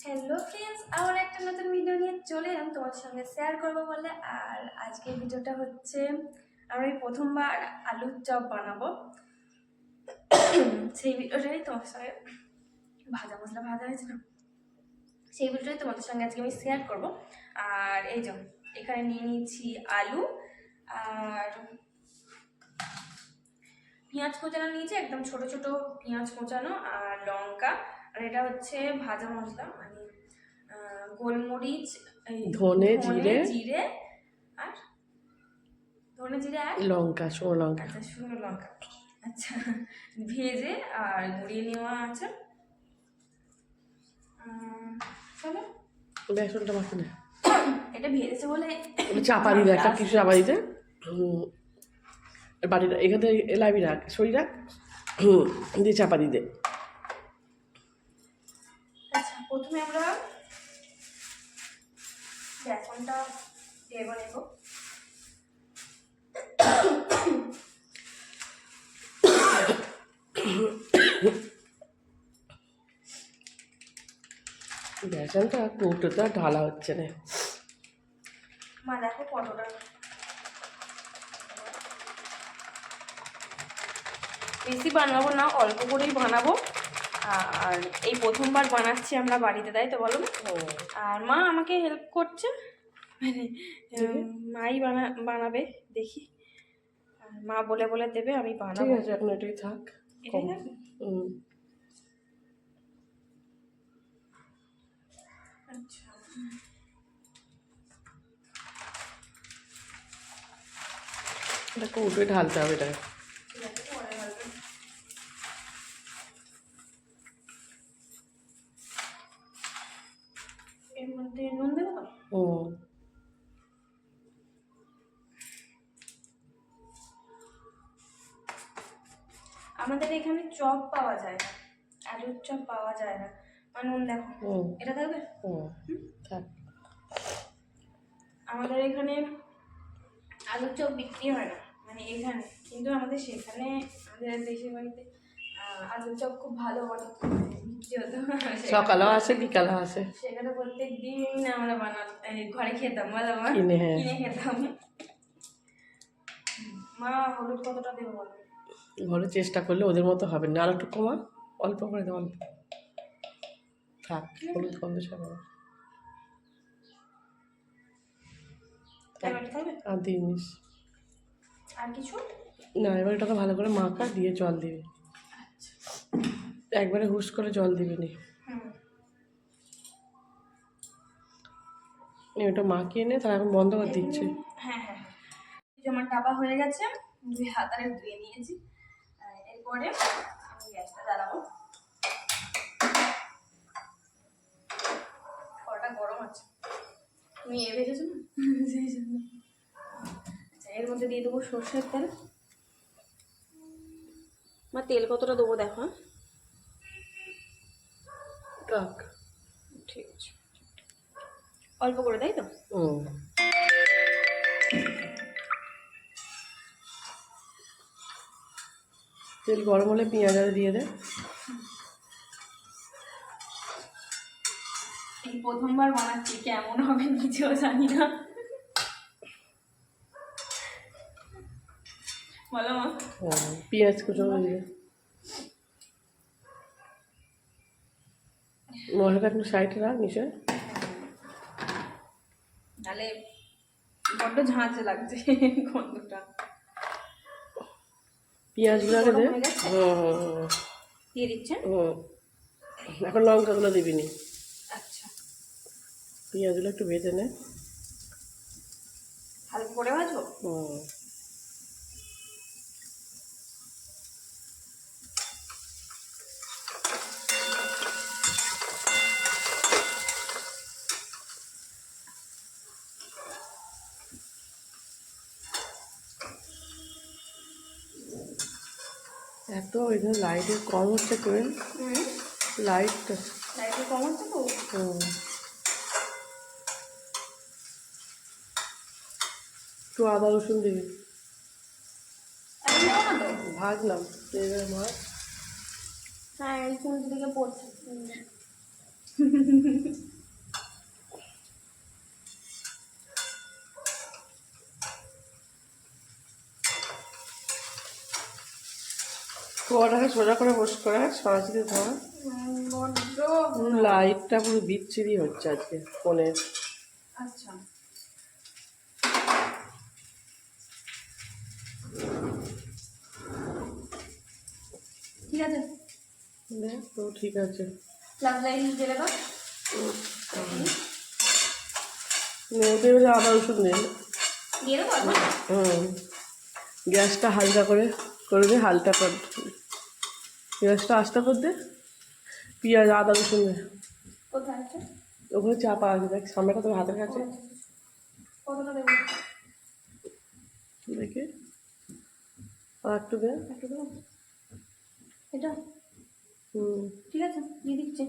Hello friends, আমার একটা নতুন ভিডিও নিয়ে চলে এলাম তোমার সঙ্গে শেয়ার করবো বলে। আর আজকের ভিডিওটা হচ্ছে আমি প্রথমবার আলুর চপ বানাবো, সেই ভিডিওটাই তোমার সঙ্গে ভাজা মশলা ভাজা হয়েছে না, সেই ভিডিওটাই তোমাদের সঙ্গে আজকে আমি শেয়ার করব। আর এই যে এখানে নিয়ে নিয়েছি আলু আর পেঁয়াজ কোচানো নিয়েছি, একদম ছোট ছোট পেঁয়াজ কোচানো, আর লঙ্কা, আর এটা হচ্ছে ভাজা মশলা মানে গোলমরিচ, ধনে জিরে জিরে আর ধনে জিরে আর লঙ্কা, শুকনো লঙ্কা। আচ্ছা, শুকনো লঙ্কা, আচ্ছা, ভেজে আর গুঁড়িয়ে নেওয়া আছে। চলো বেসনটা মাখে না, এটা ভেজেছে বলে চাপা দিতে, একটা কিছু চাপা দিতে বাড়িটা এখান থেকে লাবি রাখ, সরি রাখ, দিয়ে চাপা দিতে। আচ্ছা, প্রথমে আমরা বেসনটা দেবো নেব। বেসনটা কৌটোতে ঢালা হচ্ছে না। মা দেখো কতটা, বেশি বানাবো না, অল্প করেই বানাবো। আর এই প্রথমবার বানাচ্ছি আমরা বাড়িতে, তাই তো বলো? আর মা আমাকে হেল্প করছে, মানে মাই বানাবে দেখি, আর মা বলে বলে দেবে, আমি বানাবো। ঠিক আছে, এখন এটাই থাক। আচ্ছা, এটা কৌটোয় ঢালতে হবে। এটা এর মধ্যে নুন দেবো তো? আমাদের এখানে চপ পাওয়া যায় না, আলুর চপ পাওয়া যায় না। নুন দেখো, এটা থাকবে। আমাদের এখানে আলুর চপ বিক্রি হয় না, মানে এখানে, কিন্তু আমাদের সেখানে, আমাদের দেশের বাড়িতে আলুর চপ খুব ভালো বিক্রি হতো। সকালেও আসে, বিকালেও আসে। সেখানে প্রত্যেক দিন আমরা ঘরে খেতাম, বলো মা? কিনে খেতাম। মা হলুদ কতটা দেবো বলো? ঘরে চেষ্টা করলে ওদের মতো হবে না, আর একটু কমা, অল্প করে দেওয়া, অল্প থাক। হলুদ কম বেশি হবে আর দিস আর কিছু না। এবার এটাকে ভালো করে মাখা দিয়ে জল দিবি, একবারে হুশ করে জল দিবি নি। ওটা মাখিয়ে নে, তার এখন বন্ধ করে দিচ্ছি। হ্যাঁ হ্যাঁ, আমার ডাবা হয়ে গেছে, 2 হাত আর ধুয়ে নিয়েছি। এরপরে আমি গ্যাসটা জ্বালাবো। কড়াটা গরম আছে, তুমি ভেজেছো না, সেই জন্য। আচ্ছা, এর মধ্যে দিয়ে দেবো সর্ষের তেল। মা তেল কতটা দেবো দেখো? ঠিক আছে, অল্প করে, তাই তো? তেল গরম হলে পেঁয়াজ দিয়ে দে। এই প্রথমবার বানাচ্ছি, কেমন হবে নিজেও জানি না, বলো মা? পেঁয়াজ কুচো দিয়ে মশলাটা একটু সাইডে রাখ নিচে, তাহলে বড্ড ঝাঁঝ লাগছে গন্ধটা। পেঁয়াজগুলোকে দে। দিয়ে দিচ্ছে। এখন লঙ্কাগুলো দিবি নি। আচ্ছা, পেঁয়াজগুলো একটু ভেজে নে, হালকা করে ভাজবো। এত এখানে লাইটের কম হচ্ছে, করে লাইটটা কম হচ্ছে তো। একটু আদা রসুন দিবি, ভাজলাম মাছ। হ্যাঁ, এই ফুল দিকে পড়ছে। ওটাকে সোজা করে বস করে সরাসরি ধর। লাইটটা পুরো বিচ্ছিরি হচ্ছে আজকে ফোনের। আচ্ছা ঠিক আছে, দেখ তো ঠিক আছে। লাইন জেলে দাও। ওদের আদা রসুন দিন। দিয়ে দেবো এখন? গ্যাসটা হালকা করে দে, হালকা করে গ্যাসটা আস্তে করে দে। পেঁয়াজ আদা রসুন দে। কোথায় আছে? ওখানে চাপা আছে, দেখ সামনেটা তোর হাতের কাছে। কতটা দেবো? দেখি আর একটু দে। একটু দেবো এটা? হুম, ঠিক আছে, দিয়ে দিচ্ছি।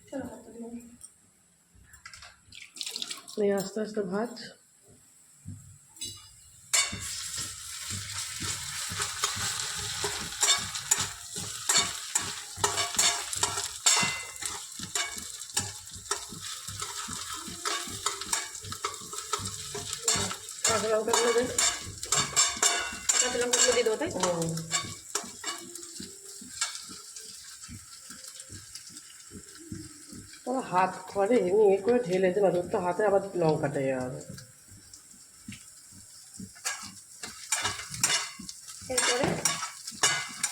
চলো হাতটা দিলাম। এই আস্তে আস্তে ভাজ। কাঁচা লঙ্কাগুলো দে। কাঁচা লঙ্কাগুলো দিয়ে দেবো তাই? তোর হাত করে এমনি এ করে ঢেলে দে না, তোর তো হাতে আবার লঙ্কাটা ইয়ে হবে। এরপরে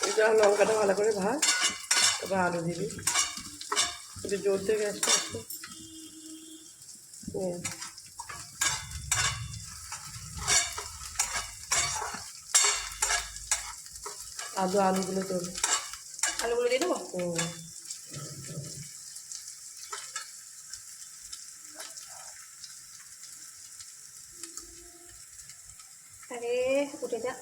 এটা লঙ্কাটা ভালো করে ভাজ, তারপর আলু দিবি। একটু জোর দিয়ে গ্যাসটা আসতে। আলুগুলো তোর। আলুগুলো দিয়ে দেবো? আরে উঠে যা।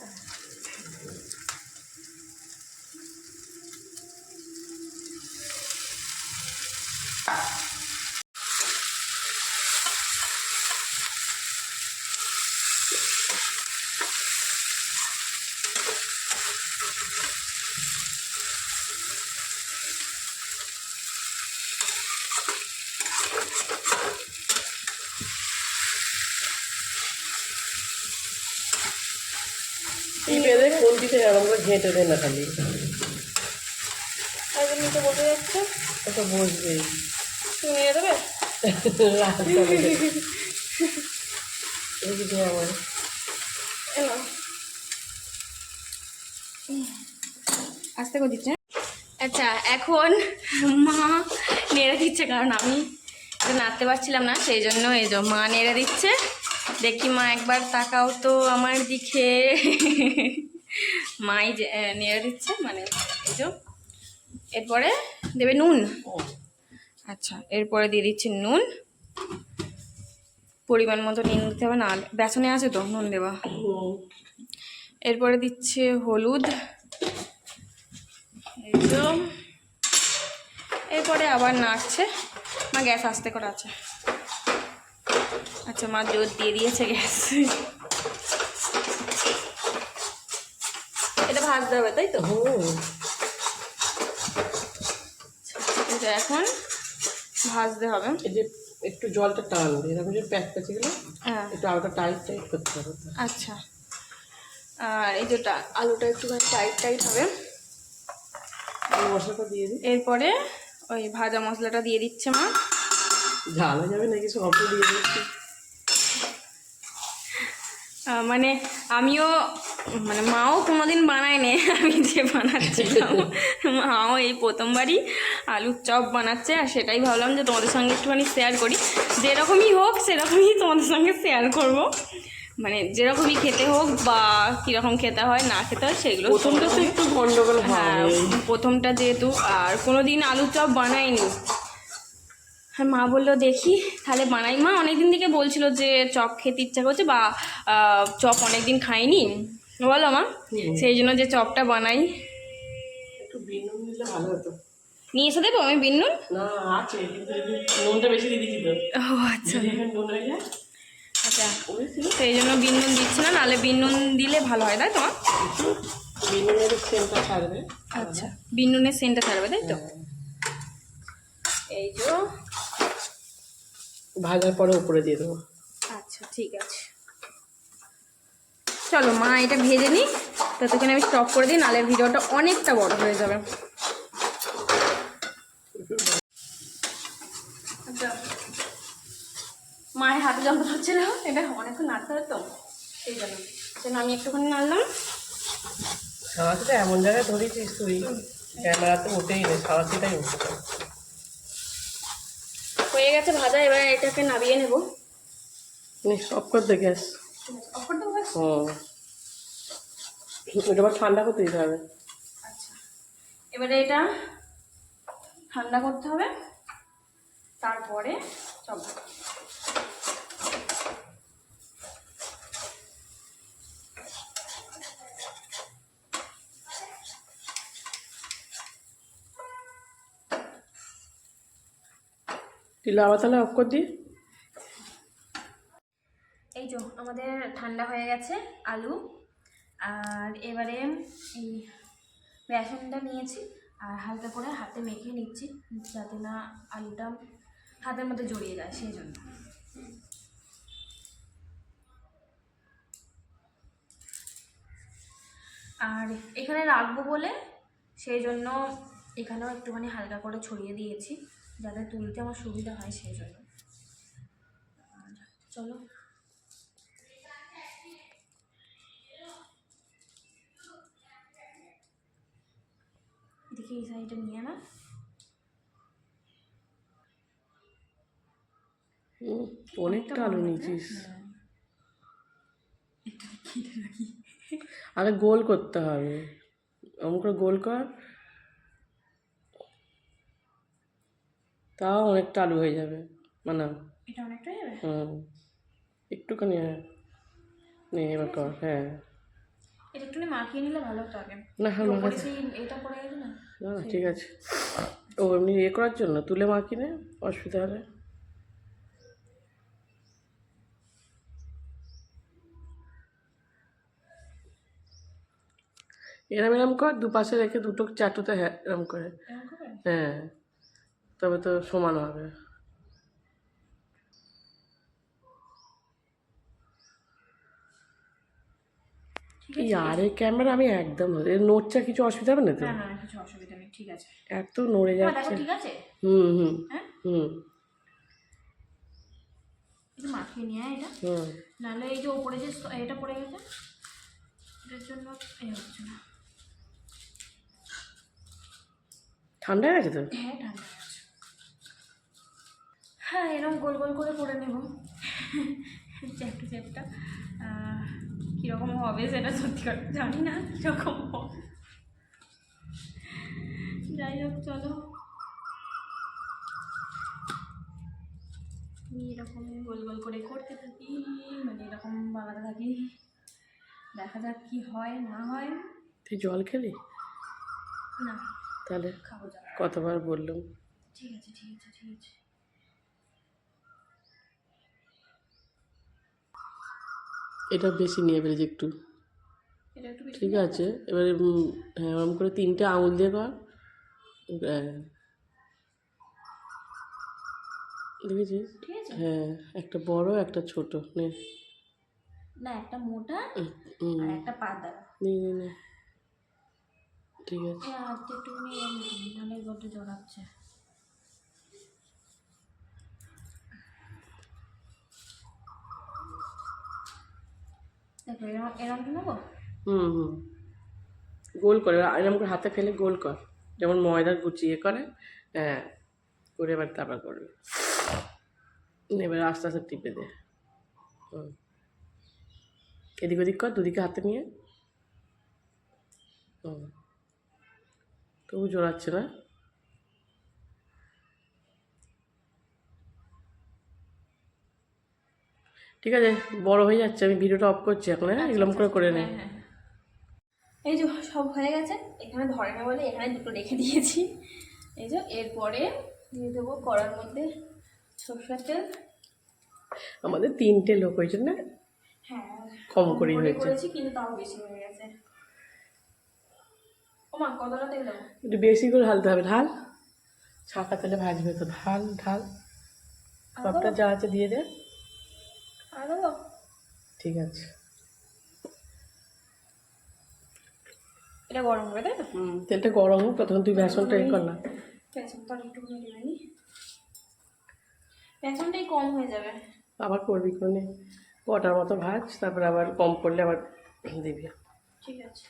এই বেঁধে কোনটিতে এরকম করে ঘেঁটে দে না খালি। একদম নিচে বসে যাচ্ছে। ওটা বসবেই। তুমি নিয়ে দেবে? আমার আস্তে করে দিচ্ছে। আচ্ছা এখন মা নেড়ে দিচ্ছে, কারণ আমি এটা নাড়তে পারছিলাম না, সেই জন্য এই যে মা নেড়ে দিচ্ছে। দেখি মা একবার তাকাও তো আমার দিকে। মাই নেড়ে দিচ্ছে, মানে এই যে। এরপরে দেবে নুন। আচ্ছা এরপরে দিয়ে দিচ্ছি নুন, পরিমাণ মতো নুন দিতে হবে, না বেসনে আছে তো নুন দেওয়া। এরপরে দিচ্ছে হলুদ, এই তো। এরপরে আবার নাড়ছে। মা গ্যাস আস্তে করে আছে। আচ্ছা মা জোর দিয়ে দিয়েছে গ্যাস। এটা ভাজতে হবে তাই তো? এটা এখন ভাজতে হবে। এই যে একটু জলটা টানবে, এরকম যে প্যাক প্যাচে গেলে হ্যাঁ একটু আলুটা টাইট টাইট করতে হবে। আচ্ছা, আর এই যে আলুটা একটুখানি টাইট টাইট হবে। মশলাটা দিয়ে দিই। এরপরে ওই ভাজা মশলাটা দিয়ে দিচ্ছে মা। ঝাল হয়ে যাবে নাকি সব দিয়ে দিচ্ছি। মানে আমিও, মানে মাও কোনোদিন বানায়নি, আমি যে বানাচ্ছিলাম। মাও এই প্রথমবারই আলুর চপ বানাচ্ছে, আর সেটাই ভাবলাম যে তোমাদের সঙ্গে একটুখানি শেয়ার করি। যেরকমই হোক সেরকমই তোমাদের সঙ্গে শেয়ার করব, মানে যেরকমই খেতে হোক বা কীরকম খেতে হয় না খেতে হয় সেগুলো। প্রথমটা তো একটু গন্ডগোল হ্যাঁ হয়, প্রথমটা যেহেতু, আর কোনো দিন আলুর চপ বানাইনি। হ্যাঁ মা বললো দেখি তাহলে বানাই। মা অনেকদিন থেকে বলছিল যে চপ খেতে ইচ্ছা করছে, বা চপ অনেকদিন খাইনি, বলো মা, সেই জন্য যে চপটা বানাই। একটু বিনুন দিলে ভালো হতো। নিয়ে এসে দেবো আমি বিনুন? না আছে, কিন্তু নুনটা বেশি দিয়ে দিচ্ছি তো। ও আচ্ছা নুন হয়ে যায়। আচ্ছা, সেই জন্য বিনুন দিচ্ছি না, নাহলে বিনুন দিলে ভালো হয় তাই তো? বিনুনের সেন্টটা ছাড়বে। আচ্ছা বিনুনের সেন্টটা ছাড়বে তাই তো? এই যে ভাজার পরে উপরে দিয়ে দেবো। আচ্ছা ঠিক আছে। চলো মা এটা ভেজে নিই, ততক্ষণ আমি স্টপ করে দিই, নাহলে ভিডিওটা অনেকটা বড় হয়ে যাবে। আচ্ছা, মায়ের হাতে যন্ত্র হচ্ছিল, এটা অনেকক্ষণ নাড়তে হবে তো, সেই জন্য আমি একটুখানি নাড়লাম। সাঁড়াশিটা এমন জায়গায় ধরেছিস তুই, ক্যামেরাতে ওঠেই নেই, সাঁড়াশিটাই উঠছে। হয়ে গেছে ভাজা, এবার এটাকে নামিয়ে নেব। অফ কর দে গ্যাস। অফ করতে হবে? এটা আবার ঠান্ডা করতে দিতে হবে। আচ্ছা, এবারে এটা ঠান্ডা করতে হবে, তারপরে চল। তুই লাবা তাহলে অফ কর দি। এই যে আমাদের ঠান্ডা হয়ে গেছে আলু, আর এবারে এই বেসনটা নিয়েছি আর হালকা করে হাতে মেখে নিচ্ছি, যাতে না আলুটা হাতের মধ্যে জড়িয়ে যায়, সেই জন্য। আর এখানে রাখবো বলে সেই জন্য এখানেও একটুখানি হালকা করে ছড়িয়ে দিয়েছি, যাতে তুলতে আমার সুবিধা হয়, সেই জন্য। আর চলো, দেখি এই সাইডটা নিয়ে না। অনেকটা আলু নিয়েছিস। আগে গোল করতে হবে, অমন করে গোল কর, তাও অনেকটা আলু হয়ে যাবে। মানে এটা অনেকটা যাবে। একটুখানি নে এবার কর। হ্যাঁ, এটা একটু মাখিয়ে নিলে ভালো হতো আগে। না হ্যাঁ উপরে সেই এটা পড়ে গেছে না। না ঠিক আছে, ও এমনি ইয়ে করার জন্য তুলে মাখি নে, অসুবিধা হবে। এরম এরম কর, দুপাশে রেখে দুটো চাটুতে, হ্যাঁ এরম করে। হ্যাঁ, তবে তো সমান হবে। আরে ক্যামেরা আমি একদম নড়ছে, কিছু অসুবিধা হবে না তো? না না, কিছু অসুবিধা নেই, ঠিক আছে। এত নড়ে যাচ্ছে। ঠিক আছে। হুম হুম হ্যাঁ, হুম একটু মাখিয়ে নিয়ে এটা, নাহলে এই যে ওপরে যে এটা পড়ে গেছে, এটার জন্য এই হচ্ছে না। ঠান্ডা হয়ে গেছে তো? হ্যাঁ, ঠান্ডা হয়ে গেছে। হ্যাঁ, এরকম গোল গোল করে করে নেব চ্যাপটা চ্যাপটা। কীরকম হবে সেটা সত্যি কথা জানি না, কীরকম হবে। যাই হোক, চলো আমি এরকম গোল গোল করে করতে থাকি, মানে এরকম বানাতে থাকি, দেখা যাক কি হয় না হয়। তুই জল খেলি না? তাহলে খাবো জল। কতবার বললাম। ঠিক আছে ঠিক আছে ঠিক আছে। এটা বেশি নিয়ে ফেলেছি একটু, এটা একটু বেশি ঠিক আছে। এবারে হ্যাঁ ওরকম করে 3টে আঙুল দিয়ে কর। দেখেছিস? ঠিক আছে। হ্যাঁ, একটা বড় একটা ছোট নে। না, একটা মোটা আর একটা পাতলা। নে নে নে, ঠিক আছে। হাতটা একটুখানি নাহলে বড্ড জড়াচ্ছে। দেখো এরকম এরকম নেবো। হুম, গোল করে এরকম করে হাতে ফেলে গোল কর, যেমন ময়দার গুচিয়ে করে। হ্যাঁ, করে এবার তারপর করবে। এবার আস্তে আস্তে টিপে দে। এদিক ওদিক কর, দুদিকে হাতে নিয়ে। তবু জোড়াচ্ছে না। ঠিক আছে, বড় হয়ে যাচ্ছে, আমি ভিডিওটা অফ করছি এখন। হ্যাঁ, এগুলো করে নে। এই যে সব হয়ে গেছে, এখানে ধরে না বলে এখানে দুটো রেখে দিয়েছি। এই যে এরপরে দিয়ে দেবো কড়ার মধ্যে সরষের তেল। আমাদের 3টে লোক হয়েছে না? হ্যাঁ, কম করেই হয়েছে, করেছি কিন্তু তাও বেশি হয়ে গেছে। ওমা, কতটা তেল দেবো? একটু বেশি করে ঢালতে হবে। ঢাল, ছাঁকা তেলে ভাজবে তো। ঢাল ঢাল, সবটা যা আছে দিয়ে দে। আর দেবো? ঠিক আছে, এটা গরম হবে তাই তো? তেলটা গরম হোক, তখন তুই বেসনটা কর না। বেসনটা একটু দেবে নি, বেসনটাই কম হয়ে যাবে। আবার করবি কোনে কটার মতো ভাজ, তারপরে আবার কম করলে আবার দিবি। ঠিক আছে।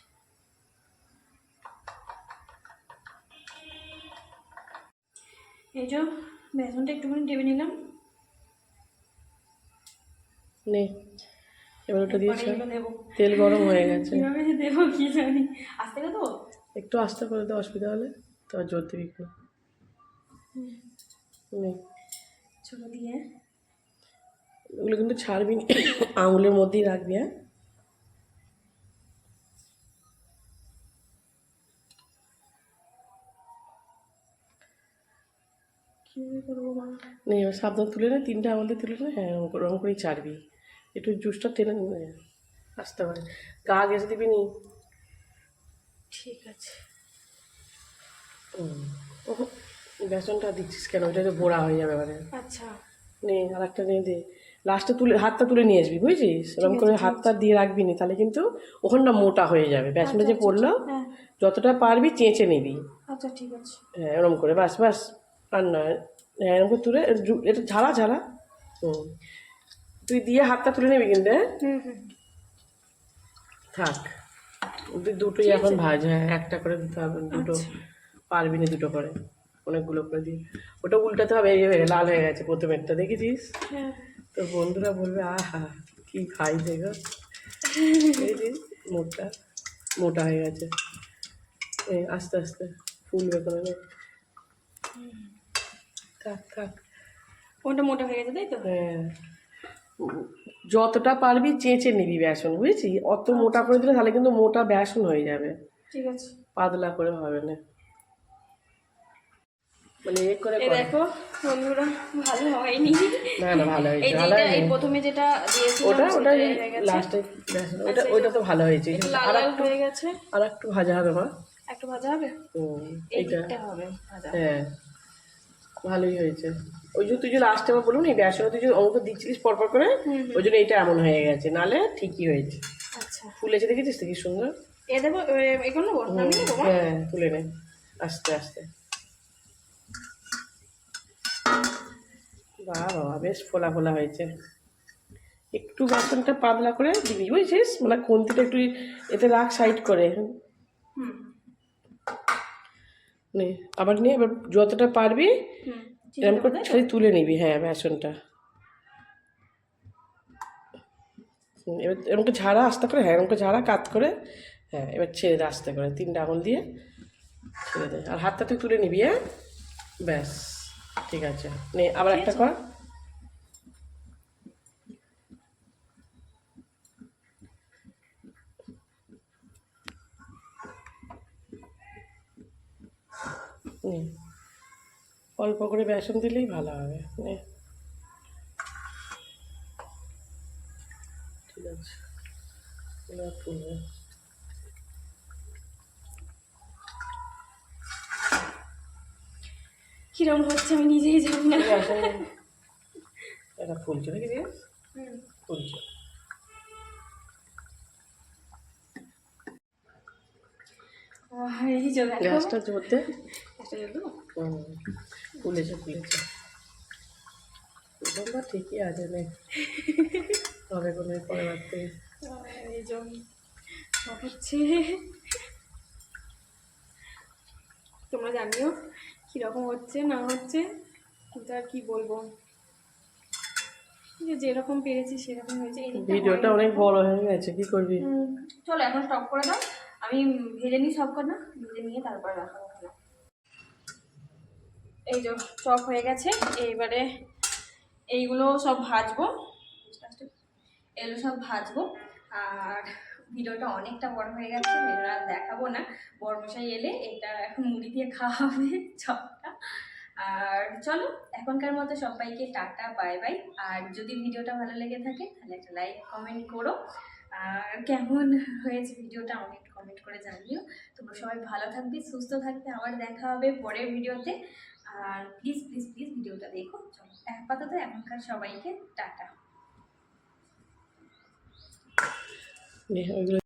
এই যে বেসনটা একটুখানি টেপে নিলাম। নে এবার ওটা দিয়েছে, এগুলো দেবো। তেল গরম হয়ে গেছে। কীভাবে যে দেবো কি জানি, আস্তে করে দেবো। একটু আস্তে করে দে, অসুবিধা হলে তো জোর দিবি একটু। নে ছোটো দিয়ে ওগুলো কিন্তু ছাড়বি না, আঙুলের মধ্যেই রাখবি। হ্যাঁ কীভাবে করবো মা? নে এবার সাবধান তুলে নে, 3টে আঙুল দিয়ে তুলে নে। হ্যাঁ ওরকম করেই ছাড়বি, একটু জুসটা টেনে নে আসতে পারে, গা ঘেঁষে দিবি নি। ঠিক আছে। বেসনটা দিচ্ছিস কেন? ওইটা তো বোড়া হয়ে যাবে এবারে। আচ্ছা নে আর একটা নিয়ে দে, লাস্টে তুলে হাতটা তুলে নিয়ে আসবি, বুঝছিস? এরকম করে হাতটা দিয়ে রাখবি নি, তাহলে কিন্তু ওখানটা মোটা হয়ে যাবে। বেসনটা যে পড়লো হ্যাঁ যতটা পারবি চেঁচে নিবি। আচ্ছা ঠিক আছে। হ্যাঁ এরকম করে, বাস বাস, আর না। হ্যাঁ এরকম করে তুলে এটা ঝাড়া ঝাড়া। তুই দিয়ে হাতটা তুলে নিবি কিন্তু। হ্যাঁ থাক, তুই দুটোই এখন ভাজ। হ্যাঁ একটা করে দিতে হবে, দুটো পারবি না দুটো করে, অনেকগুলো করে দিই। ওটা উল্টাতে হবে, এই হয়ে গেছে, লাল হয়ে গেছে প্রথমেরটা, দেখেছিস? তো বন্ধুরা বলবে আহা কি খাই দেখো, দেখেছিস মোটা মোটা হয়ে গেছে। এই আস্তে আস্তে ফুলবে কোনো, থাক থাক। কোনটা মোটা হয়ে গেছে তাই তো? হ্যাঁ যতটা পারবি চেঁচে নিবি বেসন, বুঝেছি? অত মোটা করে দিলে তাহলে কিন্তু মোটা বেসন হয়ে যাবে, ঠিক আছে। পাতলা করে হবে না, মানে এ করে এই কর। দেখো বন্ধুরা, ভালো হয়নি। না না ভালো এই হয়েছে, ভালো যেটা এই হয়নি। প্রথমে যেটা দিয়েছিলাম ওটা ওটা সেটাই হয়ে গেছে। লাস্টে বেসন, ওটা তো ভালো হয়েছে। একটু লাল আর লাল একটু, হয়ে গেছে, আর একটু ভাজা হবে মা। একটু ভাজা হবে, এই এইটা দিকটা হবে ভাজা। হ্যাঁ ভালোই হয়েছে। ওই জন্য তুই যে লাস্টে আমার বলুন এই বেসন তুই যে অঙ্ক দিচ্ছিলিস পরপর করে, ওই জন্য এইটা এমন হয়ে গেছে, নালে ঠিকই হয়েছে। আচ্ছা ফুলেছে দেখেছিস তো কি সুন্দর। এ দেবো, এগুলো নেবো, নামিয়ে নেবো মা? হ্যাঁ তুলে নে আস্তে আস্তে। বাহ বাবা বেশ ফোলা ফোলা হয়েছে। একটু বেসনটা পাতলা করে দিবি, বুঝছিস? মানে খুন্তিটা একটু এতে রাখ সাইড করে। নে আবার নে, এবার যতটা পারবি এরকম করে খালি তুলে নিবি। হ্যাঁ বেসনটা এবার এরকম করে ঝাড়া আস্তে করে। হ্যাঁ এরকম করে ঝাড়া কাত করে। হ্যাঁ এবার ছেড়ে দে আস্তে করে, 3টে আঙুল দিয়ে ছেড়ে দে, আর হাতটা তুই তুলে নিবি। হ্যাঁ ব্যাস ঠিক আছে। নে আবার একটা কর। নে অল্প করে বেসন দিলেই ভালো হবে। নে ঠিক আছে, এবার তুলবে। কিরম হচ্ছে আমি নিজেই জানি না। এটা ফুলছে দেখেছিস, ফুলছে। এই যে দেখো, গ্যাসটা জোর দে। একটা জল দেবো? ফুলেছে ফুলেছে, তোমরা ঠিকই আছে। নে তবে কোনো পরে বাড়তে এই যে হচ্ছে, তোমরা জানিও কিরকম হচ্ছে না হচ্ছে, কিন্তু আর কি বলবো, যেরকম পেরেছি সেরকম হয়েছে। ভিডিওটা অনেক বড় হয়ে গেছে, কি করবি? চলো এখন স্টপ করে দাও, আমি ভেজে নিই সব কটা, ভেজে নিয়ে তারপরে দেখাবো। এই যে চপ হয়ে গেছে, এইবারে এইগুলো সব ভাজবো, এগুলো সব ভাজবো। আর ভিডিওটা অনেকটা বড় হয়ে গেছে, এটা আর দেখাবো না। বড়মশাই এলে এটা এখন মুড়ি দিয়ে খাওয়া হবে চপটা। আর চলো এখনকার মতো সবাইকে টাটা বাই বাই। আর যদি ভিডিওটা ভালো লেগে থাকে তাহলে একটা লাইক কমেন্ট করো, আর কেমন হয়েছে ভিডিওটা আমাকে একটু কমেন্ট করে জানিও। তোমরা সবাই ভালো থাকবে, সুস্থ থাকবে, আবার দেখা হবে পরের ভিডিওতে। আর প্লিজ প্লিজ প্লিজ ভিডিওটা দেখো। চলো আপাতত এখনকার সবাইকে টাটা। ওইগুলো